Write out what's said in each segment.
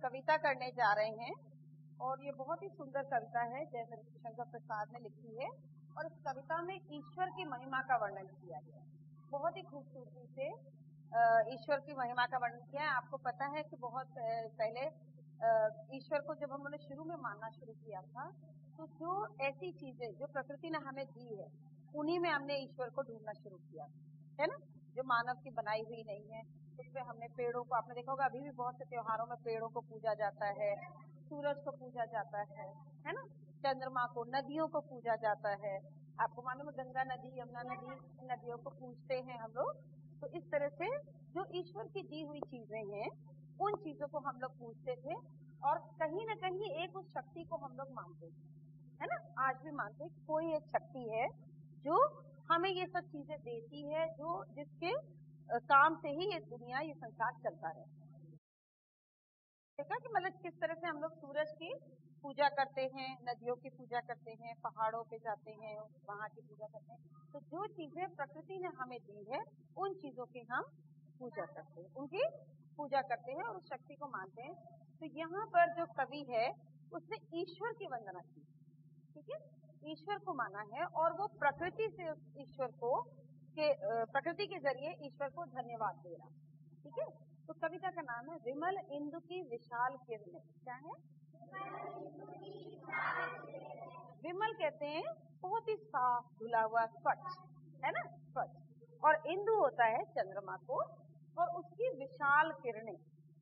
कविता करने जा रहे हैं और ये बहुत ही सुंदर कविता है जय शंकर प्रसाद ने लिखी है। और इस कविता में ईश्वर की महिमा का वर्णन किया गया है। बहुत ही खूबसूरती से ईश्वर की महिमा का वर्णन किया है। आपको पता है कि बहुत पहले ईश्वर को जब हम लोगों ने शुरू में मानना शुरू किया था, तो जो ऐसी चीजें जो प्रकृति ने हमें दी है उन्हीं में हमने ईश्वर को ढूंढना शुरू किया है ना, जो मानव की बनाई हुई नहीं है। उसमें हमने पेड़ों को, आपने देखा होगा अभी भी बहुत से त्योहारों में पेड़ों को पूजा जाता है, सूरज को पूजा जाता है ना, चंद्रमा को, नदियों को पूजा जाता है। आपको मालूम है गंगा नदी, यमुना नदी, नदियों को पूजते हैं हम लोग। तो इस तरह से जो ईश्वर की दी हुई चीजें हैं उन चीजों को हम लोग पूजते थे और कहीं न कहीं एक उस शक्ति को हम लोग मानते थे, है ना। आज भी मानते हैं कि कोई एक शक्ति है जो हमें ये सब चीजें देती है, जो जिसके काम से ही ये दुनिया, ये संसार चलता रहे। देखा कि मतलब किस तरह से हम लोग सूरज की पूजा करते हैं, नदियों की पूजा करते हैं, पहाड़ों पे जाते हैं, वहां की पूजा करते हैं। तो जो चीजें प्रकृति ने हमें दी है उन चीजों की हम पूजा करते हैं, उनकी पूजा करते हैं और उस शक्ति को मानते हैं। तो यहाँ पर जो कवि है उसने ईश्वर की वंदना की, ठीक है, ईश्वर को माना है और वो प्रकृति से उस ईश्वर को प्रकृति के जरिए ईश्वर को धन्यवाद दे रहा, ठीक है। तो कविता का नाम है विमल इंदु की विशाल किरणें। क्या है? विमल कहते हैं बहुत ही साफ धुला हुआ, स्वच्छ, है ना, स्वच्छ। और इंदु होता है चंद्रमा को, और उसकी विशाल किरणें,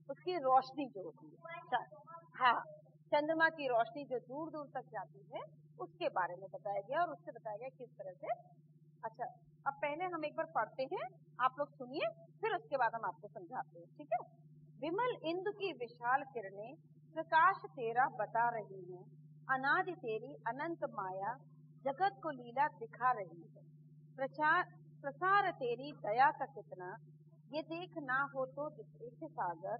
उसकी रोशनी जो होती है, हाँ, चंद्रमा की रोशनी जो दूर दूर तक जाती है उसके बारे में बताया गया और उससे बताया गया किस तरह से। अच्छा, अब पहले हम एक बार पढ़ते हैं, आप लोग सुनिए, फिर उसके बाद हम आपको समझाते हैं, ठीक है। विमल इंदु की विशाल किरणें प्रकाश तेरा बता रही हैं, अनादि तेरी अनंत माया जगत को लीला दिखा रही है। प्रसार तेरी दया का कितना, ये देख ना हो तो देख सागर,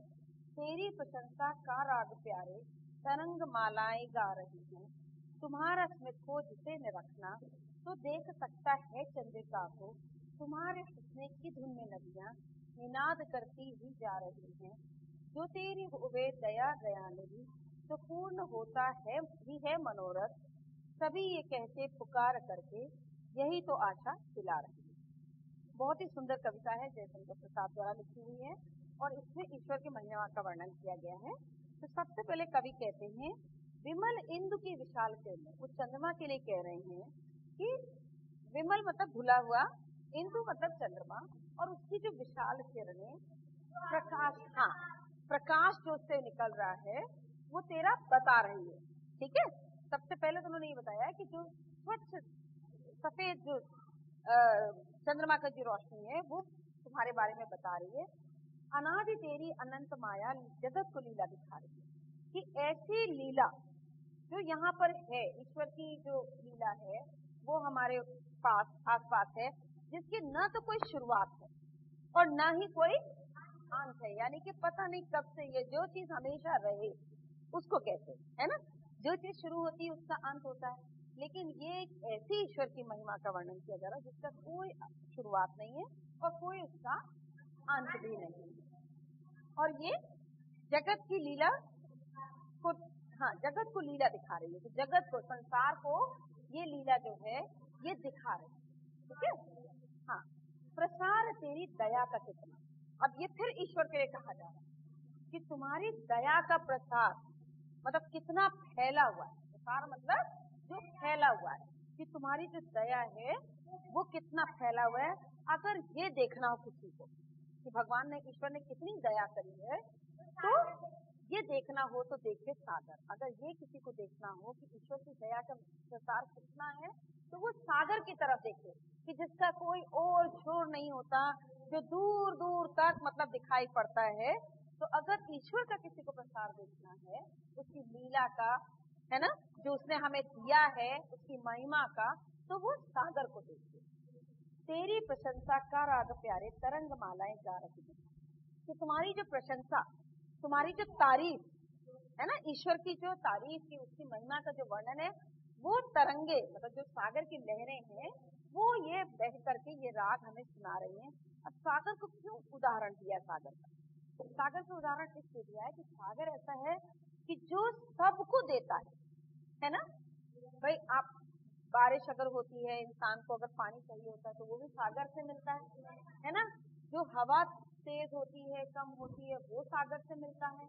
तेरी प्रशंसा का राग प्यारे तरंग मालाएं गा रही हैं। तुम्हारा स्मित को जिसे न रखना तो देख सकता है चंद्रिका को, तुम्हारे हंसने की धुन में नदियां निनाद करती ही जा रही हैं। जो तेरी हुए दया दयानिधि तो पूर्ण होता है ही है मनोरथ, सभी ये कहते पुकार करके यही तो आशा दिला रही है। बहुत ही सुंदर कविता है जय शंकर प्रसाद द्वारा लिखी हुई है और इसमें ईश्वर की महिमा का वर्णन किया गया है। तो सबसे पहले कवि कहते हैं विमल इंदु की विशाल किरणें, वो चंद्रमा के लिए कह रहे हैं कि विमल मतलब धुला हुआ, इंदु मतलब चंद्रमा, और उसकी जो विशाल किरणें, प्रकाश, हाँ, प्रकाश जो उससे निकल रहा है वो तेरा बता रही है, ठीक है। सबसे पहले तो उन्होंने ये बताया कि जो स्वच्छ सफेद जो चंद्रमा का जो रोशनी है वो तुम्हारे बारे में बता रही है। अनादि तेरी अनंत माया जगत को लीला दिखा रही है, कि ऐसी लीला जो यहाँ पर है, ईश्वर की जो लीला है वो हमारे पास आसपास है, जिसकी न तो कोई शुरुआत है और न ही कोई अंत है। यानी कि पता नहीं कब से ये जो चीज हमेशा रहे उसको कहते हैं, है ना। जो चीज शुरू होती है उसका अंत होता है, लेकिन ये एक ऐसी ईश्वर की महिमा का वर्णन किया जा रहा है जिसका कोई शुरुआत नहीं है और कोई उसका अंत भी नहीं है। और ये जगत की लीला को, हाँ, जगत को लीला दिखा रही है, तो जगत को, संसार को ये लीला जो है ये दिखा रही है, ठीक है। हाँ, प्रसार तेरी दया का कितना, अब ये फिर ईश्वर के लिए कहा जा रहा है कि तुम्हारी दया का प्रसार मतलब कितना फैला हुआ है। प्रसार मतलब जो फैला हुआ है, कि तुम्हारी जो दया है वो कितना फैला हुआ है। अगर ये देखना हो किसी को कि भगवान ने, ईश्वर ने कितनी दया करी है, तो ये देखना हो तो देखे सागर। अगर ये किसी को देखना हो कि ईश्वर की दया का प्रसार कितना है, तो वो सागर की तरफ देखे कि जिसका कोई और छोर नहीं होता, जो दूर दूर तक मतलब दिखाई पड़ता है। तो अगर ईश्वर का किसी को प्रसार देखना है, उसकी लीला का, है ना, जो उसने हमें दिया है, उसकी महिमा का, तो वो सागर को देखिए। तेरी प्रशंसा का राग प्यारे तरंग मालाएं गा रही है, कि तुम्हारी जो प्रशंसा, तुम्हारी जो तारीफ है ना, ईश्वर की जो तारीफ की, उसकी महिमा का जो वर्णन है, वो तरंगे मतलब जो सागर की लहरें हैं वो ये बह करके ये राग हमें सुना रही हैं। अब सागर को क्यों उदाहरण दिया सागर का, सागर का उदाहरण इसलिए दिया है कि सागर ऐसा है कि जो सबको देता है ना। भाई आप बारिश अगर होती है, इंसान को अगर पानी चाहिए होता है तो वो भी सागर से मिलता है ना। जो हवा तेज होती है, कम होती है, वो सागर से मिलता है।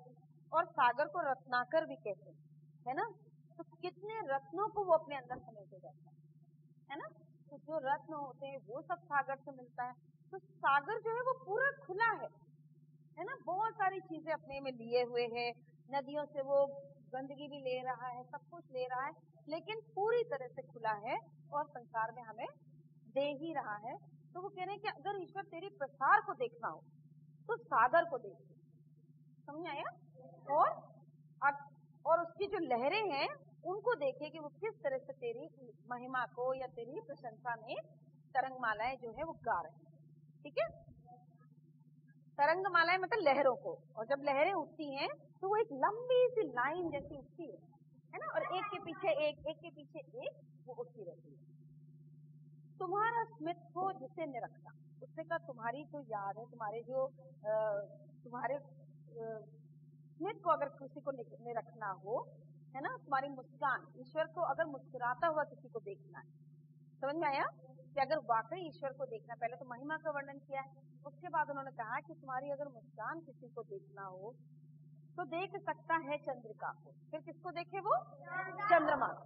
और सागर को रत्नाकर भी कहते हैं, है ना। तो कितने रत्नों को वो अपने अंदर समेटे जाता है ना। तो जो रत्न होते हैं वो सब सागर से मिलता है। तो सागर जो है वो पूरा खुला है ना। बहुत सारी चीजें अपने में लिए हुए है। नदियों से वो गंदगी भी ले रहा है, सब कुछ ले रहा है, लेकिन पूरी तरह से खुला है और संसार में हमें दे ही रहा है। तो वो कह रहे हैं कि अगर ईश्वर तेरे प्रसार को देखना हो तो सागर को देख, समझ आया। और उसकी जो लहरें हैं उनको देखे कि वो किस तरह से तेरी महिमा को या तेरी प्रशंसा में तरंगमालाएं जो है वो गा रहे हैं। ठीक है, तरंगमालाएं मतलब लहरों को। और जब लहरें उठती हैं तो वो एक लंबी सी लाइन जैसी उठती है ना। और एक के पीछे एक, एक के पीछे एक, वो उठती रहती है। तुम्हारा स्मित हो जिसे निरखना, उसने कहा तुम्हारी जो याद है, तुम्हारे जो तुम्हारे स्मित को अगर किसी को निरखना हो, है ना, तुम्हारी मुस्कान, ईश्वर को अगर मुस्कुराता हुआ किसी को देखना है, समझ में आया कि अगर वाकई ईश्वर को देखना, पहले तो महिमा का वर्णन किया है, उसके बाद उन्होंने कहा कि तुम्हारी अगर मुस्कान किसी को देखना हो तो देख सकता है चंद्रिका को। फिर किसको देखे? वो चंद्रमा को।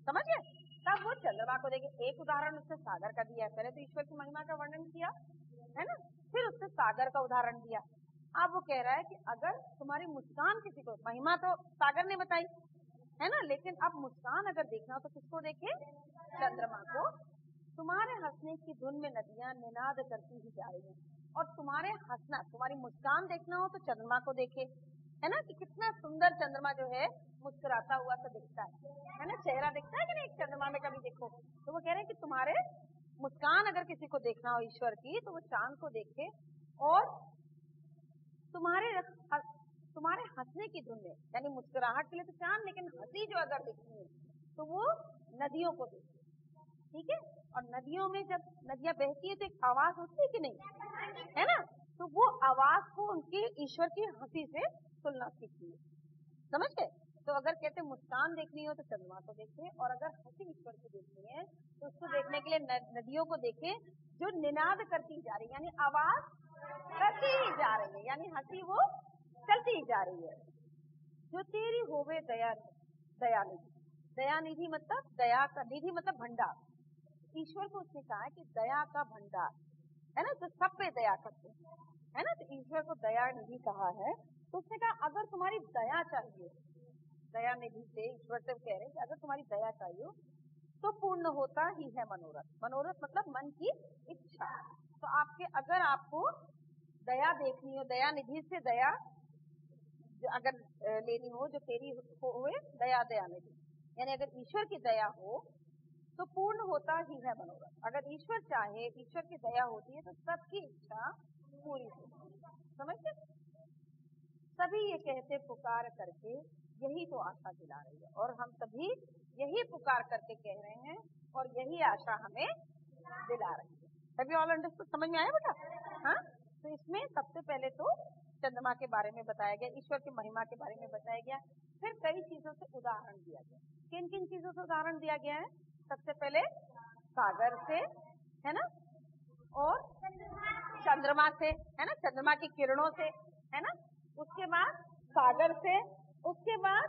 समझ गए? तब वो चंद्रमा को देखे। एक उदाहरण उसने सागर का दिया है, पहले तो ईश्वर की महिमा का वर्णन किया है ना, फिर उसने सागर का उदाहरण दिया। अब वो कह रहा है कि अगर तुम्हारी मुस्कान किसी को, महिमा तो सागर ने बताई है ना, लेकिन अब मुस्कान अगर देखना हो तो किसको देखे? चंद्रमा को। तुम्हारे हंसने की धुन में नदियां निनाद करती ही जा रही हैं। और तुम्हारे हंसना, तुम्हारी मुस्कान देखना हो तो चंद्रमा को देखे, है ना, कि कितना सुंदर चंद्रमा जो है मुस्कुराता हुआ सा दिखता है ना। चेहरा दिखता है कि नहीं चंद्रमा में, कभी देखो तो वो कह रहे हैं कि तुम्हारे मुस्कान अगर किसी को देखना हो ईश्वर की तो वो चांद को देखे। और तुम्हारे हंसने की धुन में, यानी मुस्कुराहट के लिए तो चांद, लेकिन हंसी जो अगर दिखनी है तो वो नदियों को देखे। ठीक है, और नदियों में जब नदियां बहती है तो एक आवाज होती है कि नहीं, है ना, तो वो आवाज को उनकी ईश्वर की हंसी से तुलना सीखती है। समझ गए? तो अगर कहते मुस्कान देखनी हो तो चंद्रमा को देखे, और अगर हंसी ईश्वर की देखनी है तो उसको देखने के लिए नदियों को देखे जो निनाद करती जा रही है, यानी आवाज करती ही जा रही है, यानी हंसी वो चलती ही जा रही है। जो तेरी होवे दयानिधि, दयानिधि मतलब दया का, निधि मतलब भंडार। ईश्वर को उसने कहा है कि दया का भंडार, है ना, जो सब पे दया करते हैं, है ना, तो ईश्वर को दया निधि कहा है। तो उसने कहा अगर तुम्हारी दया चाहिए, दया निधि से ईश्वर से कह रहे हैं कि अगर तुम्हारी दया चाहिए तो पूर्ण होता ही है मनोरथ। मनोरथ मतलब मन की इच्छा। तो अगर आपको दया देखनी हो, दया निधि से दया अगर लेनी हो, जो तेरी हुए दया निधि, यानी अगर ईश्वर की दया हो तो पूर्ण होता ही है मनोरथ। अगर ईश्वर चाहे, ईश्वर की दया होती है तो सबकी इच्छा पूरी होती है। समझते? सभी ये कहते पुकार करके यही तो आशा दिला रही है, और हम सभी यही पुकार करके कह रहे हैं और यही आशा हमें दिला रही है। सभी ऑल अंडरस्टूड? समझ में आया बेटा? हाँ, तो इसमें सबसे पहले तो चंद्रमा के बारे में बताया गया, ईश्वर की महिमा के बारे में बताया गया, फिर कई चीजों से उदाहरण दिया गया। किन किन चीजों से उदाहरण दिया गया है? सबसे पहले सागर से, है ना, और चंद्रमा से, है ना, चंद्रमा की किरणों से, है ना, उसके बाद सागर से, उसके बाद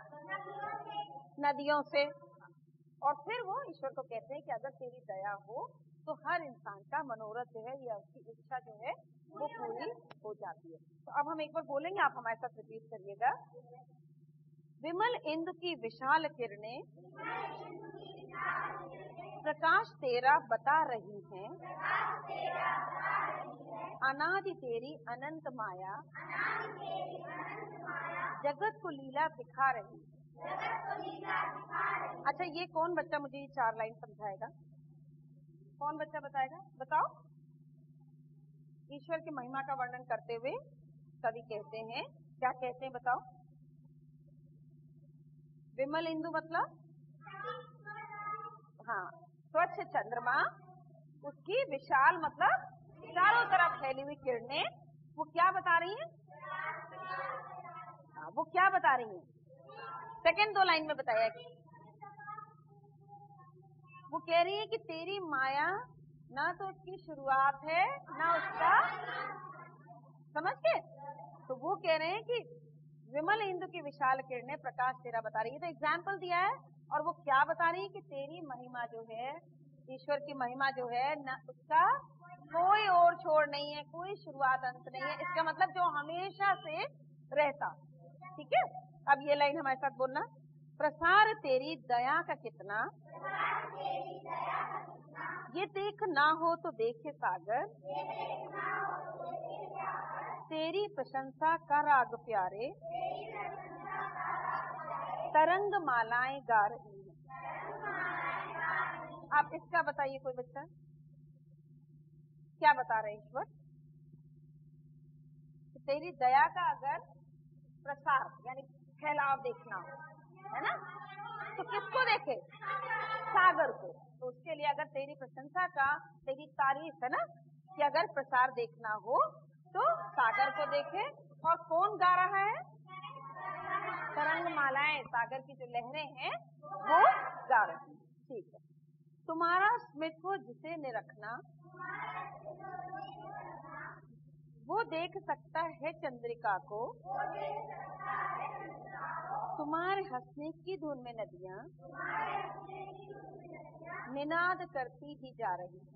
नदियों से, और फिर वो ईश्वर को कहते हैं कि अगर तेरी दया हो तो हर इंसान का मनोरथ जो है या उसकी इच्छा जो है वो पूरी हो जाती है। तो अब हम एक बार बोलेंगे, आप हमारे साथ रिपीट करिएगा। विमल इंदु की विशाल किरणें प्रकाश तेरा बता रही हैं, अनादि तेरी अनंत माया जगत को लीला दिखा रही है। अच्छा, ये कौन बच्चा मुझे ये 4 लाइन समझाएगा? कौन बच्चा बताएगा? बताओ। ईश्वर की महिमा का वर्णन करते हुए कवि कहते हैं, क्या कहते हैं बताओ? विमल इंदु मतलब, हाँ, स्वच्छ चंद्रमा, उसकी विशाल मतलब चारों तरफ फैली हुई किरणें, वो क्या बता रही हैं? हाँ, वो क्या बता रही है? सेकंड 2 लाइन में बताया कि वो कह रही है कि तेरी माया ना तो उसकी शुरुआत है ना उसका, समझ के? तो वो कह रहे हैं कि विमल इंदु की विशाल किरणें प्रकाश तेरा बता रही है। तो एग्जाम्पल दिया है और वो क्या बता रही है कि तेरी महिमा जो है, ईश्वर की महिमा जो है ना, उसका कोई और छोर नहीं है, कोई शुरुआत अंत नहीं है। इसका मतलब जो हमेशा से रहता। ठीक है, अब ये लाइन हमारे साथ बोलना। प्रसार तेरी दया का कितना, ये देख ना हो तो देखे सागर, तेरी प्रशंसा का राग प्यारे, तरंग मालाएं गा रही है। आप इसका बताइए, कोई बच्चा क्या बता रहे ईश्वर? तो तेरी दया का अगर प्रसार यानी फैलाव देखना हो, है ना, तो किसको देखे? सागर को। तो उसके लिए अगर तेरी प्रशंसा का, तेरी तारीफ, है ना, कि अगर प्रसार देखना हो तो सागर को देखे। और कौन गा रहा है? तरंग मालाएं, सागर की जो लहरें हैं वो गा रही हैं। ठीक है। तुम्हारा स्मित्व जिसे निरखना, वो देख सकता है चंद्रिका को, तुम्हारे हंसने की धुन में नदियां निनाद करती ही जा रही है।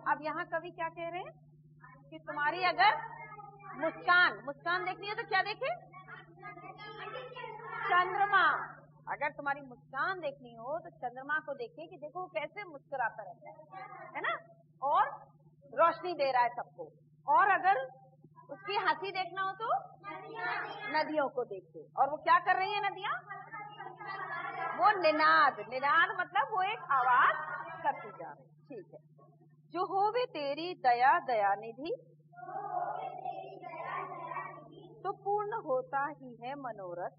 अब यहाँ कवि क्या कह रहे हैं कि तुम्हारी अगर मुस्कान देखनी है तो क्या देखे? चंद्रमा। अगर तुम्हारी मुस्कान देखनी हो तो चंद्रमा को देखे कि देखो वो कैसे मुस्कुराता रहता है ना, और रोशनी दे रहा है सबको। और अगर उसकी हंसी देखना हो तो नदियों को देखे। और वो क्या कर रही है नदियां? वो निनाद मतलब वो एक आवाज करती जा रही। ठीक है। जो होवे तेरी दया दयानिधि, तो पूर्ण होता ही है मनोरथ,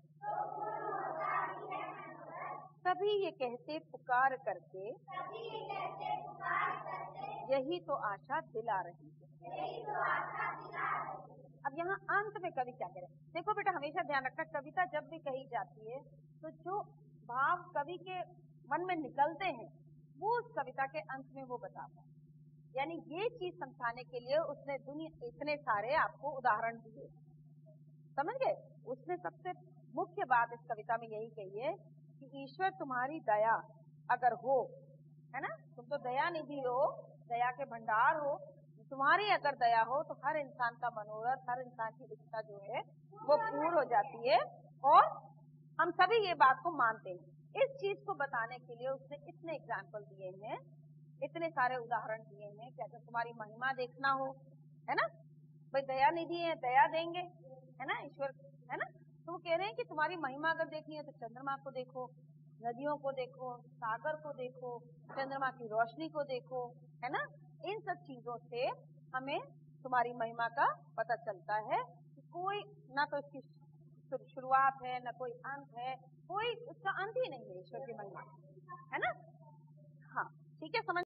सभी ये कहते पुकार करके, यही तो आशा दिला रही है। अब यहाँ अंत में कवि क्या कह रहे हैं? देखो बेटा, हमेशा ध्यान रखना, कविता जब भी कही जाती है तो जो भाव कवि के मन में निकलते हैं वो उस कविता के अंत में वो बताता है। यानी ये चीज समझाने के लिए उसने दुनिया इतने सारे आपको उदाहरण दिए, समझ गए? उसने सबसे मुख्य बात इस कविता में यही कही है कि ईश्वर तुम्हारी दया अगर हो, है ना, तुम तो दया निधि हो, दया के भंडार हो, तुम्हारी अगर दया हो तो हर इंसान का मनोरथ, हर इंसान की इच्छा जो है वो पूर्ण हो जाती है। और हम सभी ये बात को मानते हैं। इस चीज को बताने के लिए उसने इतने एग्जाम्पल दिए हैं, इतने सारे उदाहरण दिए हैं कि अगर तुम्हारी महिमा देखना हो, है ना, भाई दया निधि है, दया देंगे, है ना, ईश्वर, है ना, तो वो कह रहे हैं कि तुम्हारी महिमा अगर देखनी है तो चंद्रमा को देखो, नदियों को देखो, सागर को देखो, चंद्रमा की रोशनी को देखो, है ना। इन सब चीजों से हमें तुम्हारी महिमा का पता चलता है कि कोई ना तो इसकी शुरुआत है ना कोई अंत है, कोई उसका अंत ही नहीं है ईश्वर की महिमा, है ना। हाँ, ठीक है, समझ